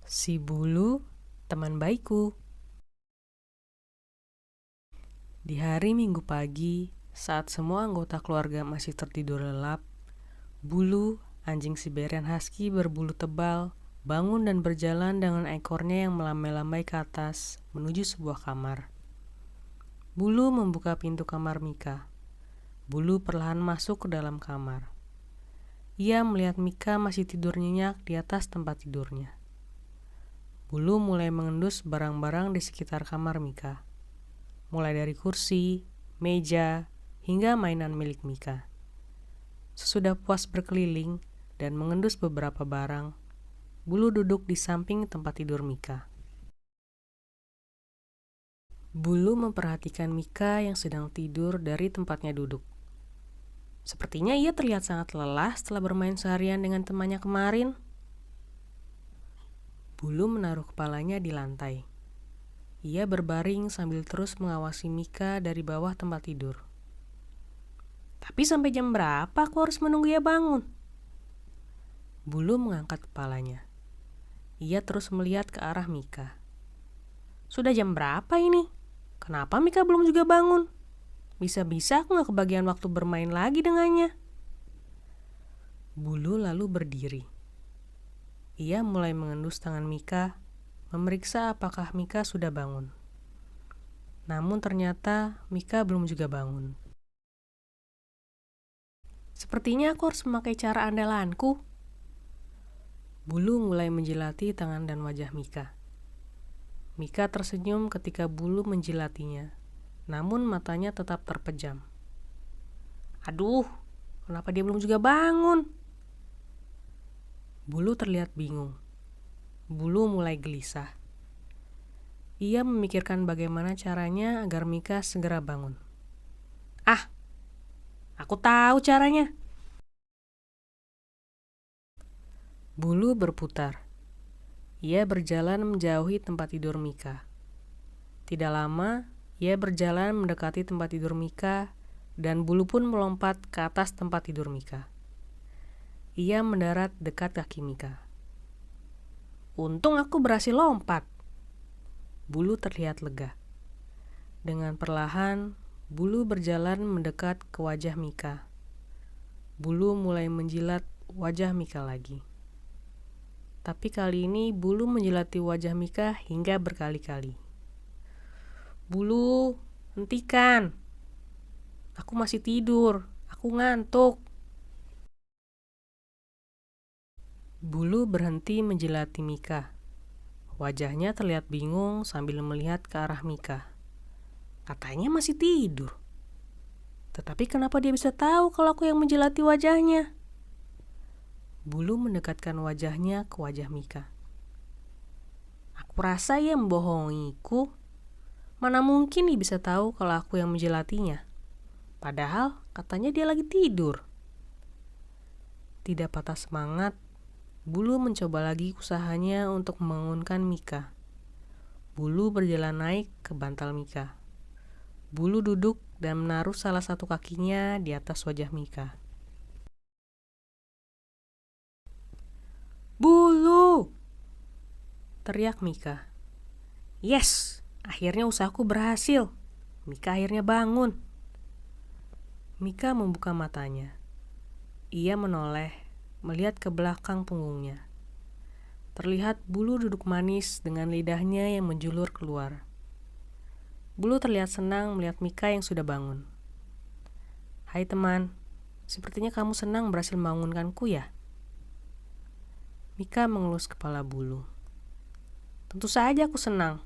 Si Bulu, teman baikku. Di hari Minggu pagi, saat semua anggota keluarga masih tertidur lelap, Bulu, anjing Siberian Husky berbulu tebal, bangun dan berjalan dengan ekornya yang melambai-lambai ke atas menuju sebuah kamar. Bulu membuka pintu kamar Mika. Bulu perlahan masuk ke dalam kamar. Ia melihat Mika masih tidur nyenyak di atas tempat tidurnya. Bulu mulai mengendus barang-barang di sekitar kamar Mika. Mulai dari kursi, meja, hingga mainan milik Mika. Sesudah puas berkeliling dan mengendus beberapa barang, Bulu duduk di samping tempat tidur Mika. Bulu memperhatikan Mika yang sedang tidur dari tempatnya duduk. Sepertinya ia terlihat sangat lelah setelah bermain seharian dengan temannya kemarin. Bulu menaruh kepalanya di lantai. Ia berbaring sambil terus mengawasi Mika dari bawah tempat tidur. Tapi sampai jam berapa aku harus menunggu ia bangun? Bulu mengangkat kepalanya. Ia terus melihat ke arah Mika. Sudah jam berapa ini? Kenapa Mika belum juga bangun? Bisa-bisa aku gak kebagian waktu bermain lagi dengannya. Bulu lalu berdiri. Ia mulai mengendus tangan Mika, memeriksa apakah Mika sudah bangun. Namun ternyata Mika belum juga bangun. Sepertinya aku harus memakai cara andalanku. Bulu mulai menjilati tangan dan wajah Mika. Mika tersenyum ketika Bulu menjilatinya, namun matanya tetap terpejam. Aduh, kenapa dia belum juga bangun? Bulu terlihat bingung. Bulu mulai gelisah. Ia memikirkan bagaimana caranya agar Mika segera bangun. Ah, aku tahu caranya. Bulu berputar. Ia berjalan menjauhi tempat tidur Mika. Tidak lama, ia berjalan mendekati tempat tidur Mika dan Bulu pun melompat ke atas tempat tidur Mika. Ia mendarat dekat kaki Mika. Untung aku berhasil lompat. Bulu terlihat lega. Dengan perlahan, Bulu berjalan mendekat ke wajah Mika. Bulu mulai menjilat wajah Mika lagi. Tapi kali ini Bulu menjilati wajah Mika hingga berkali-kali. Bulu, hentikan. Aku masih tidur. Aku ngantuk. Bulu berhenti menjilati Mika. Wajahnya terlihat bingung sambil melihat ke arah Mika. Katanya masih tidur. Tetapi kenapa dia bisa tahu kalau aku yang menjilati wajahnya? Bulu mendekatkan wajahnya ke wajah Mika. Aku rasa ia membohongiku. Mana mungkin dia bisa tahu kalau aku yang menjilatinya? Padahal katanya dia lagi tidur. Tidak patah semangat, Bulu mencoba lagi usahanya untuk membangunkan Mika. Bulu berjalan naik ke bantal Mika. Bulu duduk dan menaruh salah satu kakinya di atas wajah Mika. Bulu! Teriak Mika. Yes! Akhirnya usahaku berhasil. Mika akhirnya bangun. Mika membuka matanya. Ia menoleh, melihat ke belakang punggungnya. Terlihat Bulu duduk manis dengan lidahnya yang menjulur keluar. Bulu terlihat senang melihat Mika yang sudah bangun. Hai teman, sepertinya kamu senang berhasil membangunkanku ya? Mika mengelus kepala Bulu. Tentu saja aku senang.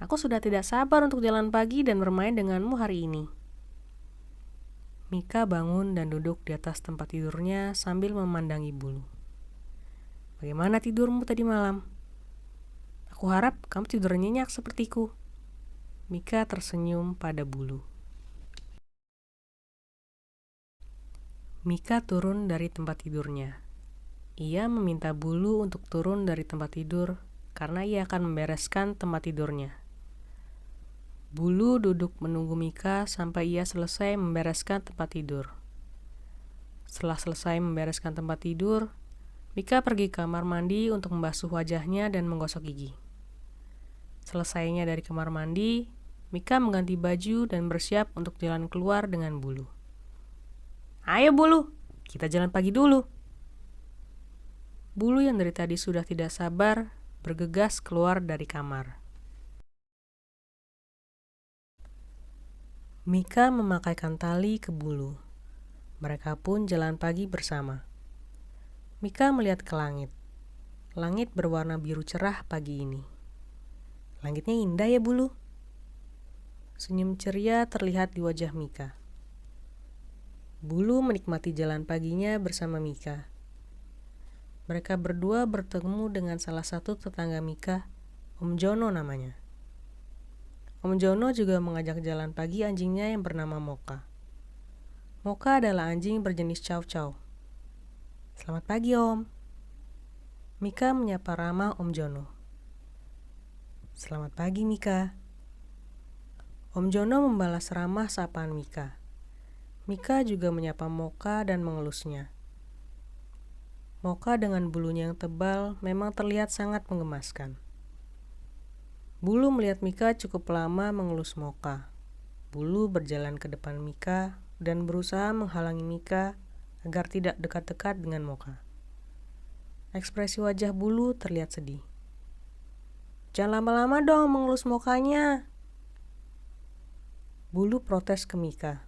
Aku sudah tidak sabar untuk jalan pagi dan bermain denganmu hari ini. Mika bangun dan duduk di atas tempat tidurnya sambil memandangi Bulu. Bagaimana tidurmu tadi malam? Aku harap kamu tidur nyenyak sepertiku. Mika tersenyum pada Bulu. Mika turun dari tempat tidurnya. Ia meminta Bulu untuk turun dari tempat tidur karena ia akan membereskan tempat tidurnya. Bulu duduk menunggu Mika sampai ia selesai membereskan tempat tidur. Setelah selesai membereskan tempat tidur, Mika pergi ke kamar mandi untuk membasuh wajahnya dan menggosok gigi. Selesainya dari kamar mandi, Mika mengganti baju dan bersiap untuk jalan keluar dengan Bulu. "Ayo Bulu, kita jalan pagi dulu." Bulu yang dari tadi sudah tidak sabar bergegas keluar dari kamar. Mika memakaikan tali ke Bulu. Mereka pun jalan pagi bersama. Mika melihat ke langit. Langit berwarna biru cerah pagi ini. "Langitnya indah ya Bulu." Senyum ceria terlihat di wajah Mika. Bulu menikmati jalan paginya bersama Mika. Mereka berdua bertemu dengan salah satu tetangga Mika, Om Jono namanya. Om Jono juga mengajak jalan pagi anjingnya yang bernama Moka. Moka adalah anjing berjenis Chow Chow. "Selamat pagi Om." Mika menyapa ramah Om Jono. "Selamat pagi Mika." Om Jono membalas ramah sapaan Mika. Mika juga menyapa Moka dan mengelusnya. Moka dengan bulunya yang tebal memang terlihat sangat menggemaskan. Bulu melihat Mika cukup lama mengelus Moka. Bulu berjalan ke depan Mika dan berusaha menghalangi Mika agar tidak dekat-dekat dengan Moka. Ekspresi wajah Bulu terlihat sedih. "Jangan lama-lama dong mengelus Mokanya." Bulu protes ke Mika.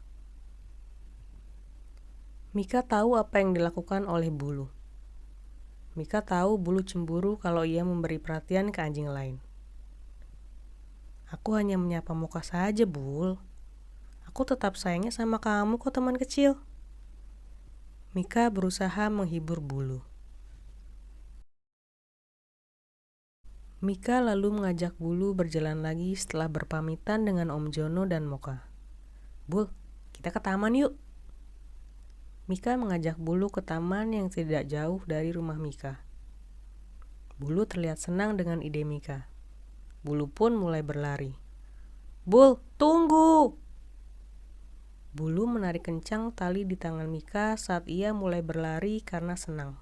Mika tahu apa yang dilakukan oleh Bulu. Mika tahu Bulu cemburu kalau ia memberi perhatian ke anjing lain. "Aku hanya menyapa Moka saja, Bul. Aku tetap sayangnya sama kamu kok, teman kecil." Mika berusaha menghibur Bulu. Mika lalu mengajak Bulu berjalan lagi setelah berpamitan dengan Om Jono dan Moka. "Bul, kita ke taman yuk." Mika mengajak Bulu ke taman yang tidak jauh dari rumah Mika. Bulu terlihat senang dengan ide Mika. Bulu pun mulai berlari. "Bul, tunggu!" Bulu menarik kencang tali di tangan Mika saat ia mulai berlari karena senang.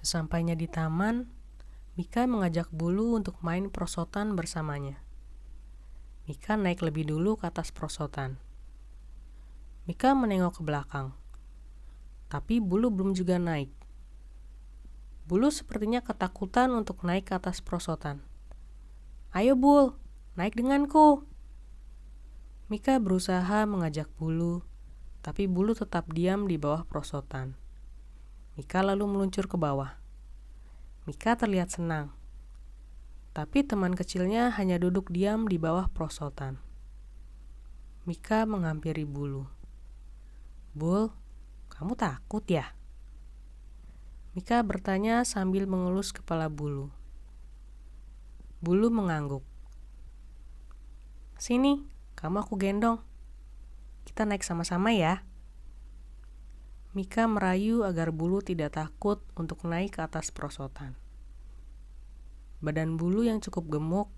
Sesampainya di taman, Mika mengajak Bulu untuk main perosotan bersamanya. Mika naik lebih dulu ke atas perosotan. Mika menengok ke belakang. Tapi Bulu belum juga naik. Bulu sepertinya ketakutan untuk naik ke atas perosotan. "Ayo Bul, naik denganku." Mika berusaha mengajak Bulu, tapi Bulu tetap diam di bawah perosotan. Mika lalu meluncur ke bawah. Mika terlihat senang. Tapi teman kecilnya hanya duduk diam di bawah perosotan. Mika menghampiri Bulu. "Bul, kamu takut ya?" Mika bertanya sambil mengelus kepala Bulu. Bulu mengangguk. "Sini, kamu aku gendong. Kita naik sama-sama ya." Mika merayu agar Bulu tidak takut untuk naik ke atas perosotan. Badan Bulu yang cukup gemuk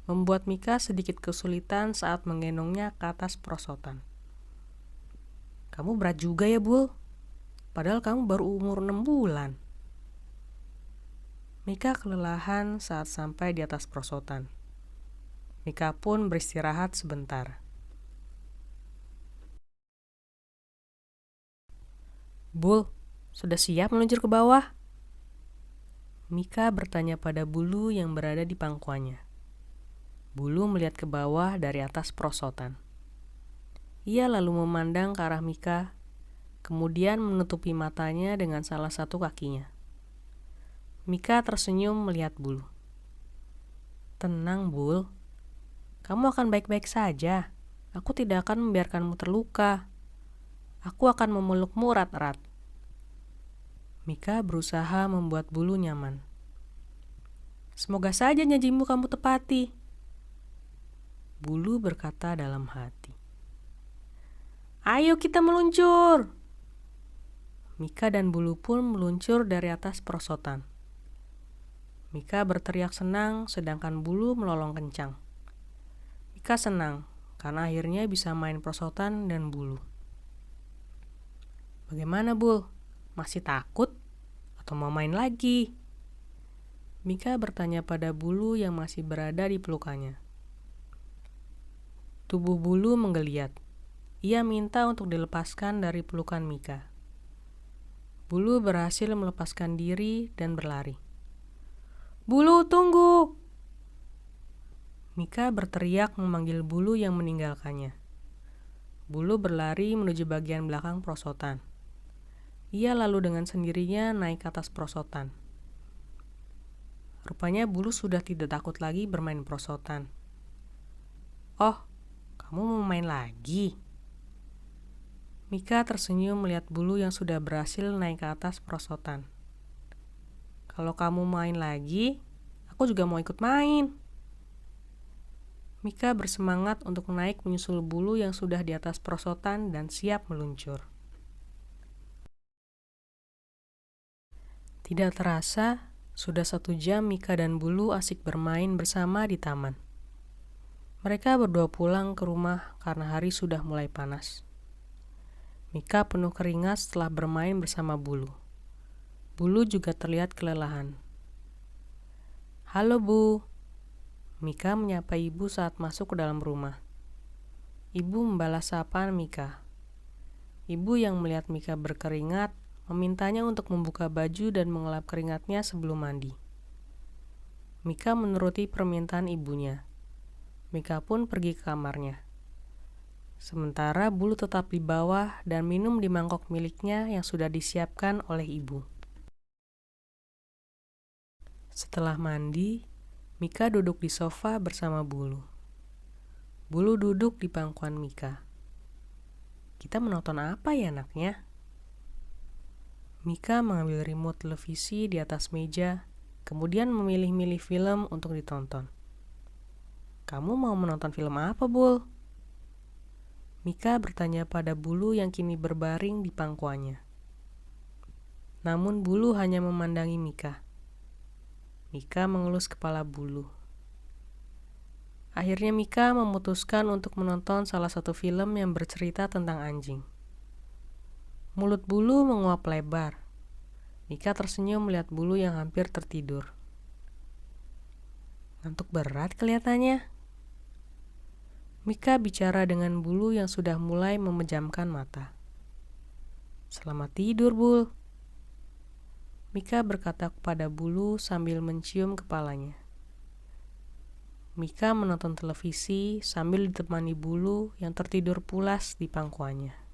membuat Mika sedikit kesulitan saat menggendongnya ke atas perosotan. "Kamu berat juga ya, Bul. Padahal kamu baru umur 6 bulan." Mika kelelahan saat sampai di atas perosotan. Mika pun beristirahat sebentar. "Bul, sudah siap meluncur ke bawah?" Mika bertanya pada Bulu yang berada di pangkuannya. Bulu melihat ke bawah dari atas perosotan. Ia lalu memandang ke arah Mika, kemudian menutupi matanya dengan salah satu kakinya. Mika tersenyum melihat Bulu. "Tenang, Bul. Kamu akan baik-baik saja. Aku tidak akan membiarkanmu terluka. Aku akan memelukmu erat-erat." Mika berusaha membuat Bulu nyaman. "Semoga saja janjimu kamu tepati." Bulu berkata dalam hati. "Ayo kita meluncur." Mika dan Bulu pun meluncur dari atas perosotan. Mika berteriak senang sedangkan Bulu melolong kencang. Mika senang karena akhirnya bisa main perosotan dan Bulu. Bagaimana, Bul? Masih takut? Atau mau main lagi? Mika bertanya pada Bulu yang masih berada di pelukannya. Tubuh Bulu menggeliat. Ia minta untuk dilepaskan dari pelukan Mika. Bulu berhasil melepaskan diri dan berlari. Bulu, tunggu! Mika berteriak memanggil Bulu yang meninggalkannya. Bulu berlari menuju bagian belakang perosotan. Ia lalu dengan sendirinya naik ke atas perosotan. Rupanya Bulu sudah tidak takut lagi bermain perosotan. Oh, kamu mau main lagi? Mika tersenyum melihat Bulu yang sudah berhasil naik ke atas perosotan. Kalau kamu main lagi, aku juga mau ikut main. Mika bersemangat untuk naik menyusul Bulu yang sudah di atas perosotan dan siap meluncur. Tidak terasa, sudah 1 jam Mika dan Bulu asik bermain bersama di taman. Mereka berdua pulang ke rumah karena hari sudah mulai panas. Mika penuh keringat setelah bermain bersama Bulu. Bulu juga terlihat kelelahan. Halo, Bu. Mika menyapa ibu saat masuk ke dalam rumah. Ibu membalas sapaan Mika. Ibu yang melihat Mika berkeringat, memintanya untuk membuka baju dan mengelap keringatnya sebelum mandi. Mika menuruti permintaan ibunya. Mika pun pergi ke kamarnya. Sementara Bulu tetap di bawah dan minum di mangkok miliknya yang sudah disiapkan oleh ibu. Setelah mandi, Mika duduk di sofa bersama Bulu. Bulu duduk di pangkuan Mika. Kita menonton apa ya, anaknya? Mika mengambil remote televisi di atas meja, kemudian memilih-milih film untuk ditonton. Kamu mau menonton film apa, Bul? Mika bertanya pada Bulu yang kini berbaring di pangkuannya. Namun Bulu hanya memandangi Mika. Mika mengelus kepala Bulu. Akhirnya Mika memutuskan untuk menonton salah satu film yang bercerita tentang anjing. Mulut Bulu menguap lebar. Mika tersenyum melihat Bulu yang hampir tertidur. Ngantuk berat kelihatannya. Mika bicara dengan Bulu yang sudah mulai memejamkan mata. Selamat tidur, Bul. Mika berkata kepada Bulu sambil mencium kepalanya. Mika menonton televisi sambil ditemani Bulu yang tertidur pulas di pangkuannya.